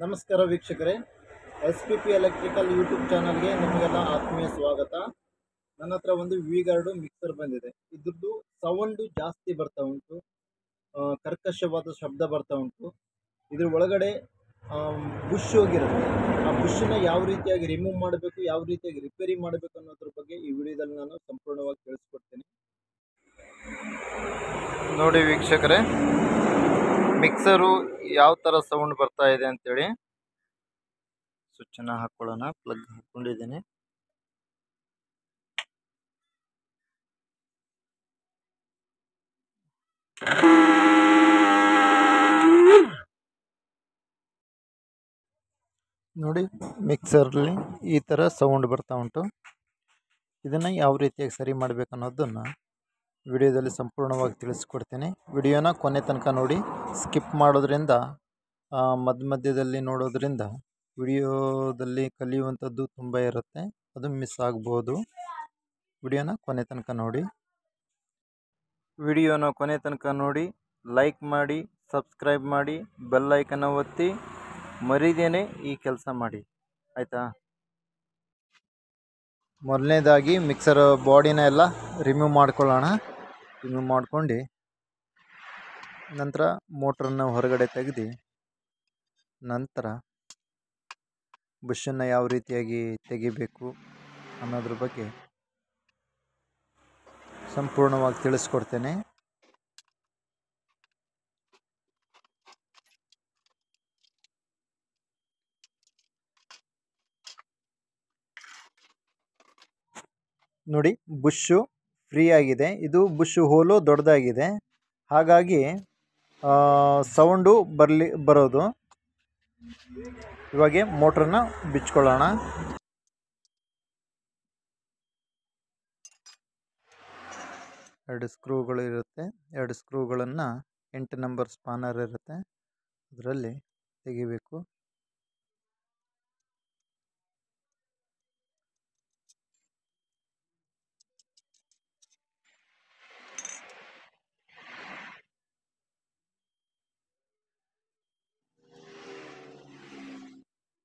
ನಮಸ್ಕಾರ ವೀಕ್ಷಕರೇ, SPP electrical YouTube ಚಾನಲ್ಗೆ ನಿಮಗೆಲ್ಲ ಆತ್ಮೀಯ ಸ್ವಾಗತ. ನನ್ನ ಹತ್ರ ಒಂದು ವಿ-ಗಾರ್ಡ್ ಮಿಕ್ಸರ್ ಬಂದಿದೆ. ಇದ್ರದ್ದು ಸೌಂಡು ಜಾಸ್ತಿ ಬರ್ತಾ ಉಂಟು, ಕರ್ಕಶವಾದ ಶಬ್ದ ಬರ್ತಾ ಉಂಟು. ಇದ್ರ ಒಳಗಡೆ ಬುಷ್ ಹೋಗಿರುತ್ತೆ. ಆ ಬುಷನ್ನ ಯಾವ ರೀತಿಯಾಗಿ ರಿಮೂವ್ ಮಾಡಬೇಕು, ಯಾವ ರೀತಿಯಾಗಿ ರಿಪೇರಿ ಮಾಡಬೇಕು ಅನ್ನೋದ್ರ ಬಗ್ಗೆ ಈ ವಿಡಿಯೋದಲ್ಲಿ ನಾನು ಸಂಪೂರ್ಣವಾಗಿ ತಿಳಿಸ್ಕೊಡ್ತೀನಿ. ನೋಡಿ ವೀಕ್ಷಕರೇ, ಮಿಕ್ಸರು ಯಾವ ಥರ ಸೌಂಡ್ ಬರ್ತಾ ಇದೆ ಅಂತೇಳಿ ಸ್ವಿಚ್ಚನ್ನು ಹಾಕೊಳ್ಳೋಣ. ಪ್ಲಗ್ ಹಾಕೊಂಡಿದ್ದೀನಿ. ನೋಡಿ, ಮಿಕ್ಸರ್ಲಿ ಈ ಥರ ಸೌಂಡ್ ಬರ್ತಾ ಉಂಟು. ಇದನ್ನು ಯಾವ ರೀತಿಯಾಗಿ ಸರಿ ಮಾಡಬೇಕು ಅನ್ನೋದನ್ನು ವಿಡಿಯೋದಲ್ಲಿ ಸಂಪೂರ್ಣವಾಗಿ ತಿಳಿಸ್ಕೊಡ್ತೀನಿ. ವಿಡಿಯೋನ ಕೊನೆ ತನಕ ನೋಡಿ. ಸ್ಕಿಪ್ ಮಾಡೋದ್ರಿಂದ ಮಧ್ಯದಲ್ಲಿ ನೋಡೋದ್ರಿಂದ ವಿಡಿಯೋದಲ್ಲಿ ಕಲಿಯುವಂಥದ್ದು ತುಂಬ ಇರುತ್ತೆ, ಅದು ಮಿಸ್ ಆಗ್ಬೋದು. ವಿಡಿಯೋನ ಕೊನೆ ತನಕ ನೋಡಿ. ವಿಡಿಯೋನ ಕೊನೆ ತನಕ ನೋಡಿ, ಲೈಕ್ ಮಾಡಿ, ಸಬ್ಸ್ಕ್ರೈಬ್ ಮಾಡಿ, ಬೆಲ್ ಐಕನ್ನ ಒತ್ತಿ, ಮರಿದೇನೆ ಈ ಕೆಲಸ ಮಾಡಿ, ಆಯಿತಾ? ಮೊದಲನೇದಾಗಿ ಮಿಕ್ಸರ್ ಬಾಡಿನ ಎಲ್ಲ ರಿಮೂವ್ ಮಾಡ್ಕೊಳ್ಳೋಣ. ರಿಮೂವ್ ಮಾಡ್ಕೊಂಡು ನಂತರ ಮೋಟ್ರನ್ನು ಹೊರಗಡೆ ತೆಗೆದು ನಂತರ ಬುಷನ್ನು ಯಾವ ರೀತಿಯಾಗಿ ತೆಗಿಬೇಕು ಅನ್ನೋದ್ರ ಬಗ್ಗೆ ಸಂಪೂರ್ಣವಾಗಿ ತಿಳಿಸ್ಕೊಡ್ತೇನೆ. ನೋಡಿ, ಬುಷು ಫ್ರೀ ಆಗಿದೆ. ಇದು ಬುಷ್ ಹೋಲು ದೊಡ್ಡದಾಗಿದೆ, ಹಾಗಾಗಿ ಸೌಂಡು ಬರೋದು. ಇವಾಗ ಮೋಟ್ರನ್ನ ಬಿಚ್ಕೊಳ್ಳೋಣ. ಎರಡು ಸ್ಕ್ರೂಗಳು ಇರುತ್ತೆ. ಎರಡು ಸ್ಕ್ರೂಗಳನ್ನು 8 ನಂಬರ್ ಸ್ಪಾನರ್ ಇರುತ್ತೆ, ಅದರಲ್ಲಿ ತೆಗಿಬೇಕು.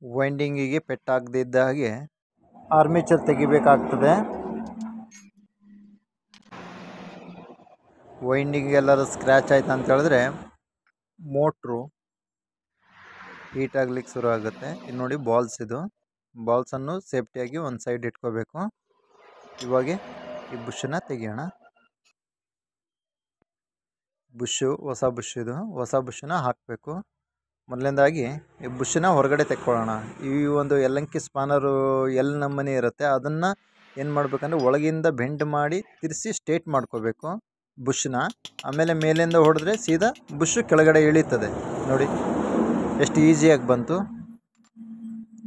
ವೈಂಡಿಂಗಿಗೆ ಪೆಟ್ಟಾಗದಿದ್ದ ಹಾಗೆ ಆರ್ಮೇಚರ್ ತೆಗಿಬೇಕಾಗ್ತದೆ. ವೈಂಡಿಂಗ್ ಎಲ್ಲರೂ ಸ್ಕ್ರ್ಯಾಚ್ ಆಯ್ತು ಅಂತ ಹೇಳಿದ್ರೆ ಮೋಟ್ರು ಹೀಟ್ ಆಗ್ಲಿಕ್ಕೆ ಶುರು ಆಗುತ್ತೆ. ಇದು ನೋಡಿ, ಬಾಲ್ಸ್, ಇದು ಬಾಲ್ಸನ್ನು ಸೇಫ್ಟಿಯಾಗಿ ಒಂದು ಸೈಡ್ ಇಟ್ಕೋಬೇಕು. ಇವಾಗ ಈ ಬುಷನ್ನು ತೆಗಿಯೋಣ. ಬುಷು ಹೊಸ ಬುಷ್, ಇದು ಹೊಸ ಬುಷನ್ನ ಹಾಕಬೇಕು. ಮೊದಲನೇದಾಗಿ ಈ ಬುಷನ್ನ ಹೊರಗಡೆ ತೆಕ್ಕೊಳ್ಳೋಣ. ಈ ಒಂದು ಎಲ್ಲಂಕಿ ಸ್ಪಾನರು ನಮ್ಮನೆ ಇರುತ್ತೆ, ಅದನ್ನು ಏನು ಮಾಡಬೇಕಂದ್ರೆ ಒಳಗಿಂದ ಬೆಂಡ್ ಮಾಡಿ ತಿರ್ಸಿ ಸ್ಟ್ರೇಟ್ ಮಾಡ್ಕೋಬೇಕು ಬುಷನ್ನ. ಆಮೇಲೆ ಮೇಲಿಂದ ಹೊಡೆದ್ರೆ ಸೀದಾ ಬುಷ್ ಕೆಳಗಡೆ ಇಳೀತದೆ. ನೋಡಿ ಎಷ್ಟು ಈಸಿಯಾಗಿ ಬಂತು.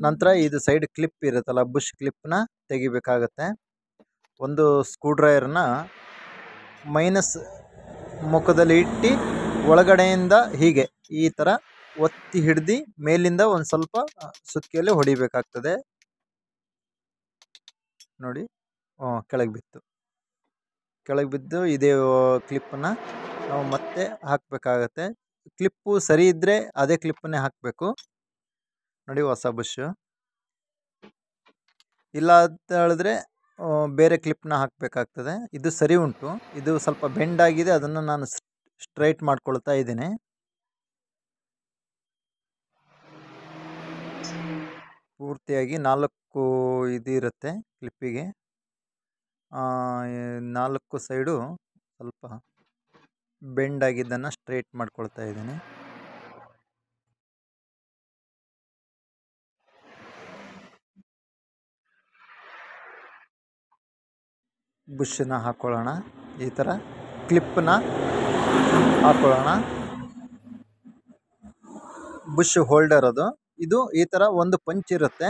ನಂತರ ಇದು ಸೈಡ್ ಕ್ಲಿಪ್ ಇರುತ್ತಲ್ಲ, ಬುಷ್ ಕ್ಲಿಪ್ನ ತೆಗಿಬೇಕಾಗತ್ತೆ. ಒಂದು ಸ್ಕ್ರೂ ಡ್ರೈವರ್ನ ಮೈನಸ್ ಮುಖದಲ್ಲಿ ಇಟ್ಟು ಒಳಗಡೆಯಿಂದ ಹೀಗೆ ಈ ಥರ ಒತ್ತಿ ಹಿಡ್ದು ಮೇಲಿಂದ ಒಂದು ಸ್ವಲ್ಪ ಸುತ್ತಿಗೆಯಲ್ಲಿ ಹೊಡಿಬೇಕಾಗ್ತದೆ. ನೋಡಿ, ಕೆಳಗೆ ಬಿತ್ತು. ಕೆಳಗೆ ಬಿದ್ದು ಇದೇ ಕ್ಲಿಪ್ಪನ್ನು ನಾವು ಮತ್ತೆ ಹಾಕಬೇಕಾಗತ್ತೆ. ಕ್ಲಿಪ್ಪು ಸರಿ ಇದ್ದರೆ ಅದೇ ಕ್ಲಿಪ್ಪನ್ನೇ ಹಾಕಬೇಕು. ನೋಡಿ, ಹೊಸ ಬುಷ್. ಇಲ್ಲ ಅಂತ ಹೇಳಿದ್ರೆ ಬೇರೆ ಕ್ಲಿಪ್ನ ಹಾಕಬೇಕಾಗ್ತದೆ. ಇದು ಸರಿ ಉಂಟು, ಇದು ಸ್ವಲ್ಪ ಬೆಂಡ್ ಆಗಿದೆ, ಅದನ್ನು ನಾನು ಸ್ಟ್ರೈಟ್ ಮಾಡ್ಕೊಳ್ತಾ ಇದ್ದೀನಿ. ಪೂರ್ತಿಯಾಗಿ 4 ಇದಿರುತ್ತೆ ಕ್ಲಿಪ್ಪಿಗೆ. 4 ಸೈಡು ಸ್ವಲ್ಪ ಬೆಂಡ್ ಆಗಿದ್ದನ್ನು ಸ್ಟ್ರೈಟ್ ಮಾಡ್ಕೊಳ್ತಾ ಇದ್ದೀನಿ. ಬುಷನ್ನ ಹಾಕ್ಕೊಳ್ಳೋಣ. ಈ ಥರ ಕ್ಲಿಪ್ಪನ್ನ ಹಾಕ್ಕೊಳ್ಳೋಣ. ಬುಷ್ ಹೋಲ್ಡರ್ ಅದು. ಇದು ಈ ಥರ ಒಂದು ಪಂಚ್ ಇರುತ್ತೆ,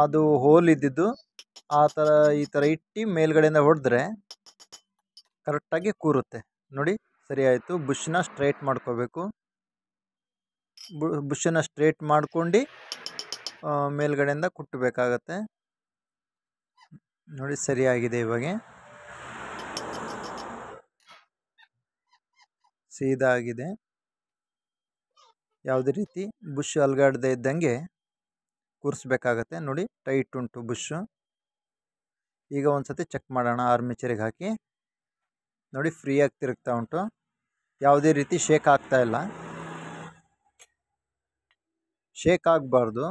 ಅದು ಹೋಲ್ ಇದ್ದಿದ್ದು. ಈ ಥರ ಇಟ್ಟು ಮೇಲ್ಗಡೆಯಿಂದ ಹೊಡೆದ್ರೆ ಕರೆಕ್ಟಾಗಿ ಕೂರುತ್ತೆ. ನೋಡಿ, ಸರಿ ಆಯಿತು. ಬುಷನ್ನ ಸ್ಟ್ರೈಟ್ ಮಾಡ್ಕೋಬೇಕು. ಬುಷನ್ನ ಸ್ಟ್ರೈಟ್ ಮಾಡ್ಕೊಂಡು ಮೇಲ್ಗಡೆಯಿಂದ ಕುಟ್ಟಬೇಕಾಗತ್ತೆ. ನೋಡಿ, ಸರಿಯಾಗಿದೆ. ಇವಾಗ ಸೀದಾ ಆಗಿದೆ. ಯಾವುದೇ ರೀತಿ ಬುಷ್ ಅಲ್ಗಾಡದೆ ಇದ್ದಂಗೆ ಕೂರಿಸ್ಬೇಕಾಗತ್ತೆ. ನೋಡಿ ಟೈಟ್ ಉಂಟು ಬುಷು. ಈಗ ಒಂದು ಸತಿ ಚೆಕ್ ಮಾಡೋಣ ಆರ್ಮೇಚರಿಗೆ ಹಾಕಿ. ನೋಡಿ ಫ್ರೀಯಾಗಿ ತಿರುಗ್ತಾ ಉಂಟು, ಯಾವುದೇ ರೀತಿ ಶೇಕ್ ಆಗ್ತಾ ಇಲ್ಲ. ಶೇಕ್ ಆಗಬಾರ್ದು.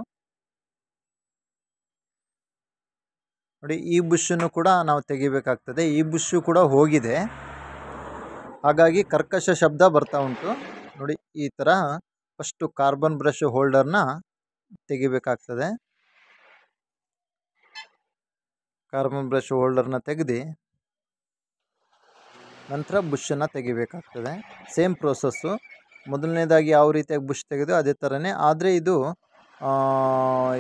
ನೋಡಿ ಈ ಬುಷನ್ನು ಕೂಡ ನಾವು ತೆಗಿಬೇಕಾಗ್ತದೆ. ಈ ಬುಷು ಕೂಡ ಹೋಗಿದೆ, ಹಾಗಾಗಿ ಕರ್ಕಶ ಶಬ್ದ ಬರ್ತಾ ಉಂಟು. ನೋಡಿ ಈ ಥರ ಫಸ್ಟು ಕಾರ್ಬನ್ ಬ್ರಷ್ ಹೋಲ್ಡರ್ನ ತೆಗಿಬೇಕಾಗ್ತದೆ. ಕಾರ್ಬನ್ ಬ್ರಷ್ ಹೋಲ್ಡರ್ನ ತೆಗೆದು ನಂತರ ಬುಷನ್ನು ತೆಗಿಬೇಕಾಗ್ತದೆ. Same process. ಮೊದಲನೇದಾಗಿ ಯಾವ ರೀತಿಯಾಗಿ ಬುಷ್ ತೆಗೆದು ಅದೇ ಥರನೇ, ಆದರೆ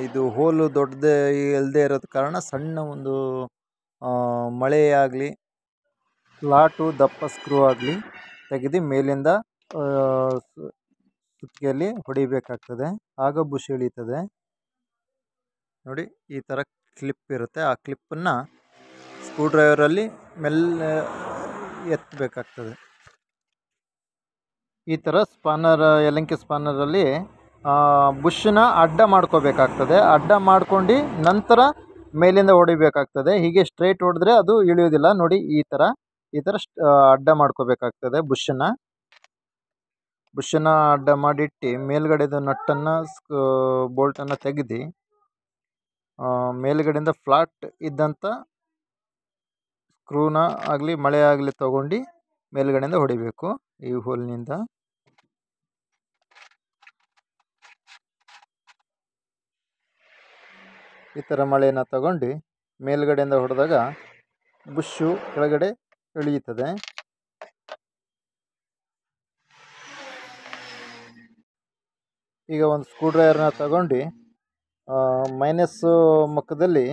ಇದು ಹೋಲು ದೊಡ್ಡದೇ ಇಲ್ಲದೆ ಇರೋದ ಕಾರಣ ಸಣ್ಣ ಒಂದು ಮಳೆಯಾಗಲಿ ಫ್ಲಾಟು ದಪ್ಪ ಸ್ಕ್ರೂ ಆಗಲಿ ತೆಗೆದು ಮೇಲಿಂದ ಸುತ್ತಿಗೆಯಲ್ಲಿ ಹೊಡಿಬೇಕಾಗ್ತದೆ, ಆಗ ಬುಷ್ ಇಳೀತದೆ. ನೋಡಿ ಈ ಥರ ಕ್ಲಿಪ್ ಇರುತ್ತೆ, ಆ ಕ್ಲಿಪ್ಪನ್ನು ಸ್ಕ್ರೂ ಡ್ರೈವರಲ್ಲಿ ಮೆಲ್ಲ ಎತ್ತಬೇಕಾಗ್ತದೆ. ಈ ಥರ ಸ್ಪಾನರ್, ಯಲಂಕಿ ಸ್ಪಾನರಲ್ಲಿ ಬುಷನ್ನ ಅಡ್ಡ ಮಾಡ್ಕೋಬೇಕಾಗ್ತದೆ. ಅಡ್ಡ ಮಾಡ್ಕೊಂಡು ನಂತರ ಮೇಲಿಂದ ಹೊಡಿಬೇಕಾಗ್ತದೆ. ಹೀಗೆ ಸ್ಟ್ರೈಟ್ ಹೊಡೆದ್ರೆ ಅದು ಇಳಿಯೋದಿಲ್ಲ. ನೋಡಿ ಈ ಥರ ಅಡ್ಡ ಮಾಡ್ಕೋಬೇಕಾಗ್ತದೆ ಬುಷನ್ನು ಅಡ್ಡ ಮಾಡಿಟ್ಟು ಮೇಲ್ಗಡೆದು ನಟ್ಟನ್ನು ಬೋಲ್ಟನ್ನು ತೆಗೆದು ಮೇಲ್ಗಡೆಯಿಂದ ಫ್ಲಾಟ್ ಇದ್ದಂಥ ಸ್ಕ್ರೂನ ಆಗಲಿ ಮಳೆ ಆಗಲಿ ತೊಗೊಂಡು ಮೇಲ್ಗಡೆಯಿಂದ ಹೊಡಿಬೇಕು ಈ ಹೋಲ್ನಿಂದ. ಈ ಥರ ಮಳೆನ ತಗೊಂಡು ಮೇಲ್ಗಡೆಯಿಂದ ಹೊಡೆದಾಗ ಬುಷು ಕೆಳಗಡೆ ಇಳಿಯುತ್ತದೆ. ಈಗ ಒಂದು ಸ್ಕ್ರೂ ಡ್ರೈವರ್ನ ತಗೊಂಡು ಮೈನಸ್ಸು ಮುಖದಲ್ಲಿ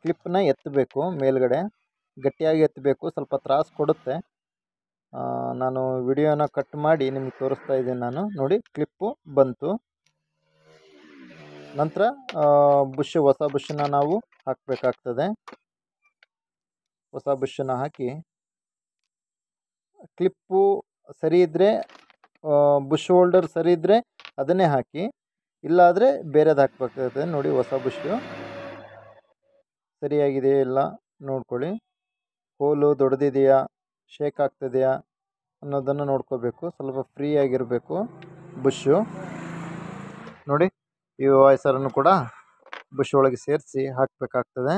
ಕ್ಲಿಪ್ಪನ್ನ ಎತ್ತಬೇಕು, ಮೇಲ್ಗಡೆ ಗಟ್ಟಿಯಾಗಿ ಎತ್ತಬೇಕು. ಸ್ವಲ್ಪ ತ್ರಾಸು ಕೊಡುತ್ತೆ. ನಾನು ವಿಡಿಯೋನ ಕಟ್ ಮಾಡಿ ನಿಮ್ಗೆ ತೋರಿಸ್ತಾ ಇದ್ದೀನಿ ನಾನು. ನೋಡಿ ಕ್ಲಿಪ್ಪು ಬಂತು. ನಂತರ ಹೊಸ ಬುಷನ್ನು ನಾವು ಹಾಕಬೇಕಾಗ್ತದೆ. ಹೊಸ ಬುಷನ್ನು ಹಾಕಿ ಕ್ಲಿಪ್ಪು ಸರಿ ಇದ್ದರೆ, ಬುಷ್ ಹೋಲ್ಡರ್ ಸರಿ ಇದ್ದರೆ ಅದನ್ನೇ ಹಾಕಿ, ಇಲ್ಲಾದರೆ ಬೇರೆದು ಹಾಕಬೇಕಾಗ್ತದೆ. ನೋಡಿ ಹೊಸ ಬುಷು ಸರಿಯಾಗಿದೆಯಾ ಇಲ್ಲ ನೋಡ್ಕೊಳ್ಳಿ. ಹೋಲು ದೊಡ್ಡದಿದೆಯಾ, ಶೇಕ್ ಆಗ್ತಿದೆಯಾ ಅನ್ನೋದನ್ನು ನೋಡ್ಕೋಬೇಕು. ಸ್ವಲ್ಪ ಫ್ರೀ ಆಗಿರಬೇಕು ಬುಷು. ನೋಡಿ ಈ ವಾಯ್ಸರನ್ನು ಕೂಡ ಬುಷ್ ಒಳಗೆ ಸೇರಿಸಿ ಹಾಕಬೇಕಾಗ್ತದೆ.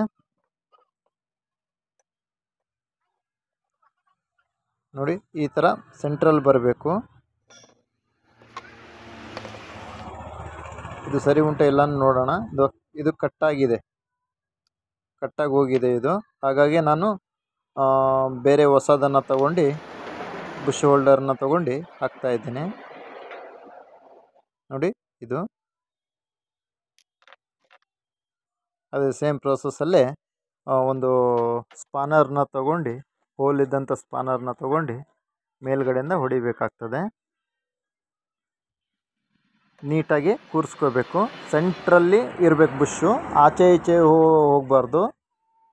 ನೋಡಿ ಈ ಥರ ಸೆಂಟ್ರಲ್ ಬರಬೇಕು. ಇದು ಸರಿ ಉಂಟ ಇಲ್ಲ ನೋಡೋಣ. ಇದು ಕಟ್ಟಾಗಿ ಹೋಗಿದೆ ಇದು. ಹಾಗಾಗಿ ನಾನು ಬೇರೆ ಹೊಸದನ್ನು ತಗೊಂಡು ಬುಷ್ ಹೋಲ್ಡರ್ನ ತಗೊಂಡು ಹಾಕ್ತಾ ಇದ್ದೀನಿ. ನೋಡಿ ಇದು ಅದೇ ಸೇಮ್ ಪ್ರೋಸೆಸ್ಸಲ್ಲೇ ಒಂದು ಸ್ಪಾನರ್ನ ತಗೊಂಡು, ಹೋಲ್ ಇದ್ದಂಥ ಸ್ಪಾನರ್ನ ತಗೊಂಡು ಮೇಲ್ಗಡೆಯಿಂದ ಹೊಡಿಬೇಕಾಗ್ತದೆ. ನೀಟಾಗಿ ಕೂರಿಸ್ಕೋಬೇಕು. ಸೆಂಟ್ರಲ್ಲಿ ಇರಬೇಕು ಬುಷು, ಆಚೆ ಈಚೆ ಹೋಗಬಾರ್ದು,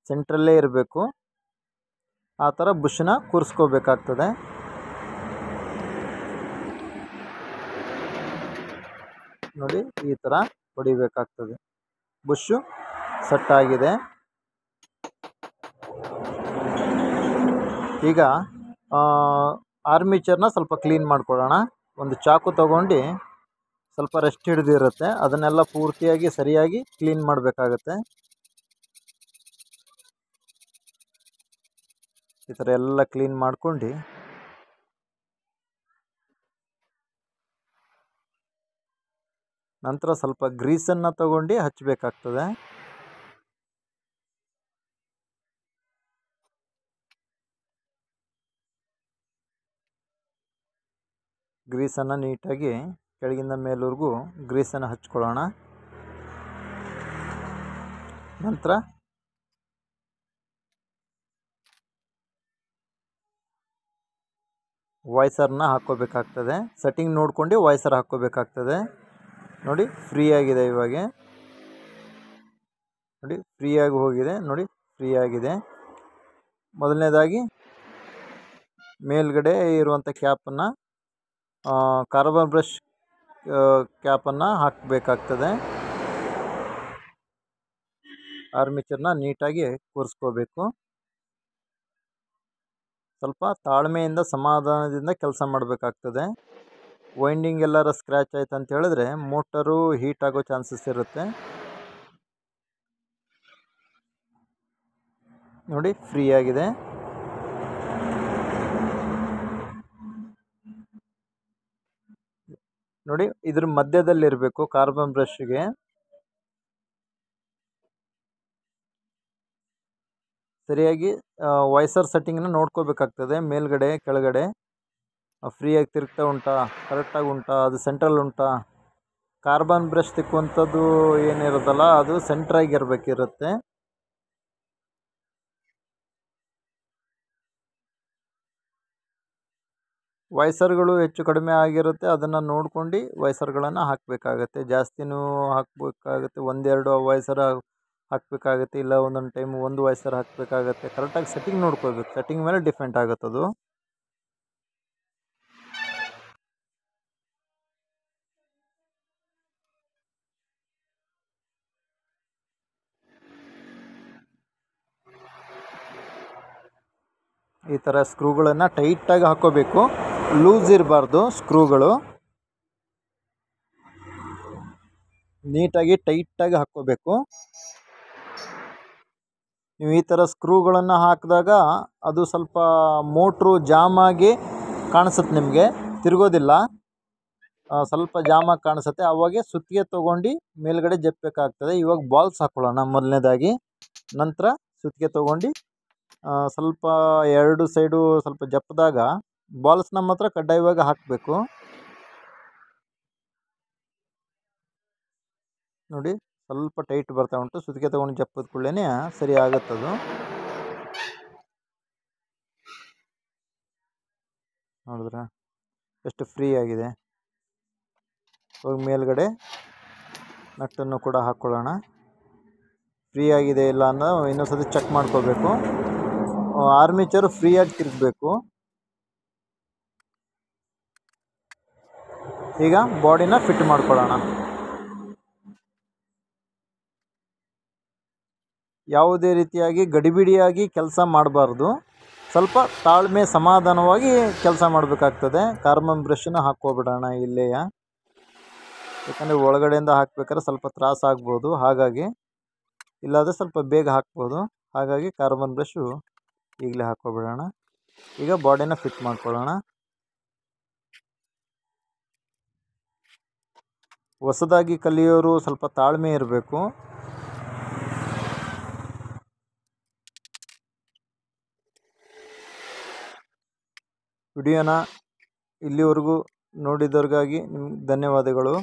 ಸೆಂಟ್ರಲ್ಲೇ ಇರಬೇಕು. ಆ ಥರ ಬುಷನ್ನ ಕೂರಿಸ್ಕೋಬೇಕಾಗ್ತದೆ. ನೋಡಿ ಈ ಥರ ಹೊಡಿಬೇಕಾಗ್ತದೆ. ಬುಷು ಸೆಟ್ಟಾಗಿದೆ. ಈಗ ಆರ್ಮೇಚರ್ನ ಸ್ವಲ್ಪ ಕ್ಲೀನ್ ಮಾಡ್ಕೊಳ್ಳೋಣ. ಒಂದು ಚಾಕು ತಗೊಂಡು ಸ್ವಲ್ಪ ರೆಸ್ಟ್ ಹಿಡಿದಿರುತ್ತೆ, ಅದನ್ನೆಲ್ಲ ಪೂರ್ತಿಯಾಗಿ ಸರಿಯಾಗಿ ಕ್ಲೀನ್ ಮಾಡಬೇಕಾಗತ್ತೆ. ಈ ಥರ ಎಲ್ಲ ಕ್ಲೀನ್ ಮಾಡ್ಕೊಂಡು ನಂತರ ಸ್ವಲ್ಪ ಗ್ರೀಸನ್ನು ತಗೊಂಡು ಹಚ್ಚಬೇಕಾಗ್ತದೆ. ಗ್ರೀಸನ್ನು ನೀಟಾಗಿ ಕೆಳಗಿಂದ ಮೇಲ್ವರೆಗೂ ಗ್ರೀಸನ್ನು ಹಚ್ಕೊಳ್ಳೋಣ. ನಂತರ ವಾಯ್ಸರ್ನ ಹಾಕ್ಕೋಬೇಕಾಗ್ತದೆ. ಸೆಟ್ಟಿಂಗ್ ನೋಡ್ಕೊಂಡು ವಾಯ್ಸರ್ ಹಾಕ್ಕೋಬೇಕಾಗ್ತದೆ. ನೋಡಿ ಫ್ರೀ ಆಗಿದೆ ಇವಾಗ. ನೋಡಿ ಫ್ರೀಯಾಗಿ ಹೋಗಿದೆ. ನೋಡಿ ಫ್ರೀ ಆಗಿದೆ. ಮೊದಲನೇದಾಗಿ ಮೇಲ್ಗಡೆ ಇರುವಂಥ ಕ್ಯಾಪನ್ನು ಕಾರ್ಬನ್ ಬ್ರಷ್ ಕ್ಯಾಪನ್ನು ಹಾಕಬೇಕಾಗ್ತದೆ. ಆರ್ಮೇಚರ್ನ ನೀಟಾಗಿ ಕೂರಿಸ್ಕೋಬೇಕು. ಸ್ವಲ್ಪ ತಾಳ್ಮೆಯಿಂದ ಸಮಾಧಾನದಿಂದ ಕೆಲಸ ಮಾಡಬೇಕಾಗ್ತದೆ. ವೈಂಡಿಂಗ್ ಎಲ್ಲರ ಸ್ಕ್ರ್ಯಾಚ್ ಆಯ್ತು ಅಂತ ಹೇಳಿದ್ರೆ ಮೋಟರು ಹೀಟ್ ಆಗೋ ಚಾನ್ಸಸ್ ಇರುತ್ತೆ. ನೋಡಿ ಫ್ರೀ ಆಗಿದೆ. ನೋಡಿ ಇದ್ರ ಮಧ್ಯದಲ್ಲಿರಬೇಕು ಕಾರ್ಬನ್ ಬ್ರಷ್ಗೆ. ಸರಿಯಾಗಿ ವೈಸರ್ ಸೆಟ್ಟಿಂಗ್ನ ನೋಡ್ಕೋಬೇಕಾಗ್ತದೆ. ಮೇಲ್ಗಡೆ ಕೆಳಗಡೆ ಫ್ರೀಯಾಗಿ ತಿರುಗ್ತಾ ಉಂಟಾ, ಕರೆಕ್ಟಾಗಿ ಉಂಟಾ, ಅದು ಸೆಂಟ್ರಲ್ ಉಂಟಾ. ಕಾರ್ಬನ್ ಬ್ರಷ್ ತಿಕ್ಕುವಂಥದ್ದು ಏನಿರುತ್ತಲ್ಲ ಅದು ಸೆಂಟ್ರಾಗಿ ಇರಬೇಕಿರುತ್ತೆ. ವೈಸರ್ಗಳು ಹೆಚ್ಚು ಕಡಿಮೆ ಆಗಿರುತ್ತೆ, ಅದನ್ನು ನೋಡ್ಕೊಂಡು ವೈಸರ್ಗಳನ್ನು ಹಾಕಬೇಕಾಗತ್ತೆ. ಜಾಸ್ತಿನೂ ಹಾಕಬೇಕಾಗುತ್ತೆ, ಒಂದೆರಡು ವೈಸರ್ ಹಾಕಬೇಕಾಗುತ್ತೆ, ಇಲ್ಲ ಒಂದೊಂದು ಟೈಮ್ ಒಂದು ವೈಸರ್ ಹಾಕಬೇಕಾಗತ್ತೆ. ಕರೆಕ್ಟಾಗಿ ಸೆಟ್ಟಿಂಗ್ ನೋಡ್ಕೋಬೇಕು. ಸೆಟ್ಟಿಂಗ್ ಮೇಲೆ ಡಿಪೆಂಡ್ ಆಗುತ್ತದು. ಈ ಥರ ಸ್ಕ್ರೂಗಳನ್ನು ಟೈಟಾಗಿ ಹಾಕ್ಕೋಬೇಕು, ಲೂಸ್ ಇರಬಾರ್ದು. ಸ್ಕ್ರೂಗಳು ನೀಟಾಗಿ ಟೈಟಾಗಿ ಹಾಕ್ಕೋಬೇಕು. ನೀವು ಈ ಥರ ಸ್ಕ್ರೂಗಳನ್ನು ಹಾಕಿದಾಗ ಅದು ಸ್ವಲ್ಪ ಮೋಟ್ರು ಜಾಮ್ ಆಗಿ ಕಾಣಿಸುತ್ತೆ, ನಿಮಗೆ ತಿರುಗೋದಿಲ್ಲ, ಸ್ವಲ್ಪ ಜಾಮಾಗಿ ಕಾಣಿಸುತ್ತೆ. ಅವಾಗೆ ಸುತ್ತಿಗೆ ತೊಗೊಂಡು ಮೇಲ್ಗಡೆ ಜಪ್ಪಬೇಕಾಗ್ತದೆ. ಇವಾಗ ಬಾಲ್ಸ್ ಹಾಕ್ಕೊಳ್ಳೋಣ ಮೊದಲನೇದಾಗಿ. ನಂತರ ಸುತ್ತಿಗೆ ತೊಗೊಂಡು ಸ್ವಲ್ಪ ಎರಡು ಸೈಡು ಸ್ವಲ್ಪ ಜಪ್ಪದಾಗ ಬಾಲ್ಸ್ನ ಮಾತ್ರ ಕಡ್ಡಾಯವಾಗಿ ಹಾಕಬೇಕು. ನೋಡಿ ಸ್ವಲ್ಪ ಟೈಟ್ ಬರ್ತಾ ಉಂಟು. ಸುತ್ತಿಗೆ ತೊಗೊಂಡು ಜಪ್ಪದ ಕೂಡಲೇ ಸರಿ ಆಗುತ್ತದು. ನೋಡಿದ್ರ ಎಷ್ಟು ಫ್ರೀ ಆಗಿದೆ. ಇವಾಗ ಮೇಲ್ಗಡೆ ನಟ್ಟನ್ನು ಕೂಡ ಹಾಕ್ಕೊಳ್ಳೋಣ. ಫ್ರೀ ಆಗಿದೆ ಇಲ್ಲ ಅನ್ನೋ ಇನ್ನೊಂದ್ಸತಿ ಚೆಕ್ ಮಾಡ್ಕೋಬೇಕು. ಆರ್ಮೇಚರು ಫ್ರೀಯಾಗಿ ತಿರುಗಬೇಕು. ಈಗ ಬಾಡಿನ ಫಿಟ್ ಮಾಡ್ಕೊಳ್ಳೋಣ. ಯಾವುದೇ ರೀತಿಯಾಗಿ ಗಡಿಬಿಡಿಯಾಗಿ ಕೆಲಸ ಮಾಡಬಾರ್ದು. ಸ್ವಲ್ಪ ತಾಳ್ಮೆ ಸಮಾಧಾನವಾಗಿ ಕೆಲಸ ಮಾಡಬೇಕಾಗ್ತದೆ. ಕಾರ್ಬನ್ ಬ್ರಷನ್ನ ಹಾಕ್ಕೊಬಿಡೋಣ ಇಲ್ಲೇ, ಯಾಕಂದರೆ ಒಳಗಡೆಯಿಂದ ಹಾಕ್ಬೇಕಾದ್ರೆ ಸ್ವಲ್ಪ ತ್ರಾಸ ಆಗ್ಬೋದು. ಹಾಗಾಗಿ ಇಲ್ಲಾದರೆ ಸ್ವಲ್ಪ ಬೇಗ ಹಾಕ್ಬೋದು. ಹಾಗಾಗಿ ಕಾರ್ಬನ್ ಬ್ರಷು ಈಗಲೇ ಹಾಕ್ಕೊಬಿಡೋಣ. ಈಗ ಬಾಡಿನ ಫಿಟ್ ಮಾಡ್ಕೊಳ್ಳೋಣ. ಹೊಸದಾಗಿ ಕಲಿಯೋರು ಸ್ವಲ್ಪ ತಾಳ್ಮೆ ಇರಬೇಕು. ವಿಡಿಯೋನ ಇಲ್ಲಿವರೆಗೂ ನೋಡಿದವ್ರಿಗಾಗಿ ನಿಮ್ಗೆ ಧನ್ಯವಾದಗಳು.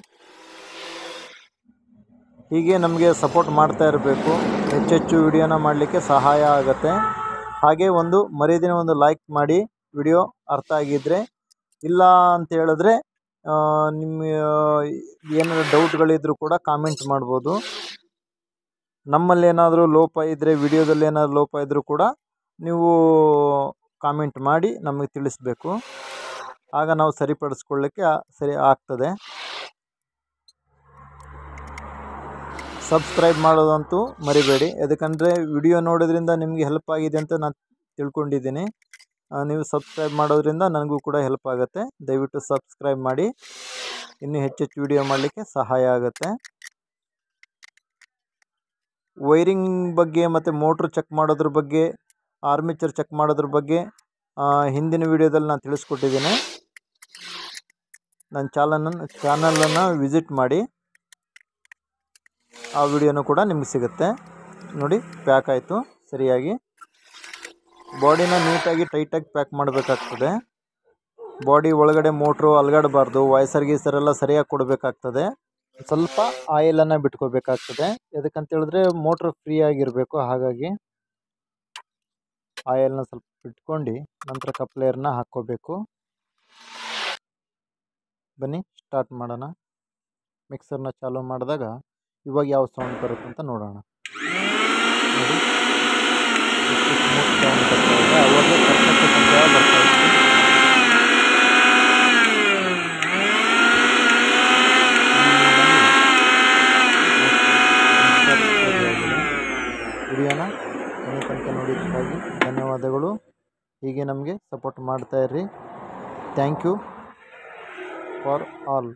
ಹೀಗೆ ನಮಗೆ ಸಪೋರ್ಟ್ ಮಾಡ್ತಾ ಇರಬೇಕು. ಹೆಚ್ಚೆಚ್ಚು ವಿಡಿಯೋನ ಮಾಡಲಿಕ್ಕೆ ಸಹಾಯ ಆಗುತ್ತೆ. ಹಾಗೆ ಮರೆಯದೇ ಒಂದು ಲೈಕ್ ಮಾಡಿ. ವಿಡಿಯೋ ಅರ್ಥ ಆಗಿದ್ದರೆ, ಇಲ್ಲ ಅಂತ ಹೇಳಿದ್ರೆ ನಿಮ್ಮ ಏನಾದರೂ ಡೌಟ್ಗಳಿದ್ರೂ ಕೂಡ ಕಾಮೆಂಟ್ ಮಾಡ್ಬೋದು. ನಮ್ಮಲ್ಲಿ ಏನಾದರೂ ಲೋಪ ಇದ್ದರೆ, ವಿಡಿಯೋದಲ್ಲಿ ಏನಾದರೂ ಲೋಪ ಇದ್ದರೂ ಕೂಡ ನೀವು ಕಾಮೆಂಟ್ ಮಾಡಿ ನಮಗೆ ತಿಳಿಸ್ಬೇಕು. ಆಗ ನಾವು ಸರಿಪಡಿಸ್ಕೊಳ್ಳಿಕ್ಕೆ ಸರಿ ಆಗ್ತದೆ. ಸಬ್ಸ್ಕ್ರೈಬ್ ಮಾಡೋದಂತೂ ಮರಿಬೇಡಿ. ಯಾಕಂದರೆ ವಿಡಿಯೋ ನೋಡೋದ್ರಿಂದ ನಿಮಗೆ ಹೆಲ್ಪ್ ಆಗಿದೆ ಅಂತ ನಾನು ತಿಳ್ಕೊಂಡಿದ್ದೀನಿ. ನೀವು ಸಬ್ಸ್ಕ್ರೈಬ್ ಮಾಡೋದ್ರಿಂದ ನನಗೂ ಕೂಡ ಹೆಲ್ಪ್ ಆಗುತ್ತೆ. ದಯವಿಟ್ಟು ಸಬ್ಸ್ಕ್ರೈಬ್ ಮಾಡಿ. ಇನ್ನೂ ಹೆಚ್ಚೆಚ್ಚು ವಿಡಿಯೋ ಮಾಡಲಿಕ್ಕೆ ಸಹಾಯ ಆಗುತ್ತೆ. ವೈರಿಂಗ್ ಬಗ್ಗೆ ಮತ್ತು ಮೋಟ್ರ್ ಚೆಕ್ ಮಾಡೋದ್ರ ಬಗ್ಗೆ, ಆರ್ಮೇಚರ್ ಚೆಕ್ ಮಾಡೋದ್ರ ಬಗ್ಗೆ ಹಿಂದಿನ ವಿಡಿಯೋದಲ್ಲಿ ನಾನು ತಿಳಿಸ್ಕೊಟ್ಟಿದ್ದೀನಿ. ನನ್ನ ಚಾನಲನ್ನು ವಿಸಿಟ್ ಮಾಡಿ. ಆ ವಿಡಿಯೋನೂ ಕೂಡ ನಿಮಗೆ ಸಿಗುತ್ತೆ. ನೋಡಿ ಪ್ಯಾಕ್ ಆಯಿತು ಸರಿಯಾಗಿ. ಬಾಡಿನ ನೀಟಾಗಿ ಟೈಟಾಗಿ ಪ್ಯಾಕ್ ಮಾಡಬೇಕಾಗ್ತದೆ. ಬಾಡಿ ಒಳಗಡೆ ಮೋಟ್ರು ಅಲ್ಗಾಡಬಾರ್ದು. ವೈಸರ್ ಗೀಸರೆಲ್ಲ ಸರಿಯಾಗಿ ಕೊಡಬೇಕಾಗ್ತದೆ. ಸ್ವಲ್ಪ ಆಯಿಲನ್ನು ಬಿಟ್ಕೋಬೇಕಾಗ್ತದೆ. ಯಾಕಂತ ಹೇಳಿದ್ರೆ ಮೋಟ್ರ್ ಫ್ರೀ ಆಗಿರಬೇಕು. ಹಾಗಾಗಿ ಆಯಿಲ್ನ ಸ್ವಲ್ಪ ಬಿಟ್ಕೊಂಡು ನಂತರ ಕಪ್ಲೇಯರ್ನ ಹಾಕ್ಕೋಬೇಕು. ಬನ್ನಿ ಸ್ಟಾರ್ಟ್ ಮಾಡೋಣ. ಮಿಕ್ಸರ್ನ ಚಾಲೂ ಮಾಡಿದಾಗ ಇವಾಗ ಯಾವ ಸೌಂಡ್ ಬರುತ್ತೆ ಅಂತ ನೋಡೋಣ. ನೋಡಿ ಎಷ್ಟು ಸ್ಮೂತ್ ಸೌಂಡ್ ಬರ್ತಾ ಇದೆ. ಅವಾಗ ಕರ್ಕಕ್ಕೆ ಸಂಖ್ಯೆ ಬರ್ತಾ ಇತ್ತು. ಮನೆ ತನಕ ನೋಡಿದ್ದಕ್ಕಾಗಿ ಧನ್ಯವಾದಗಳು. ಹೀಗೆ ನಮಗೆ ಸಪೋರ್ಟ್ ಮಾಡ್ತಾಯಿರ್ರಿ. Thank you for all.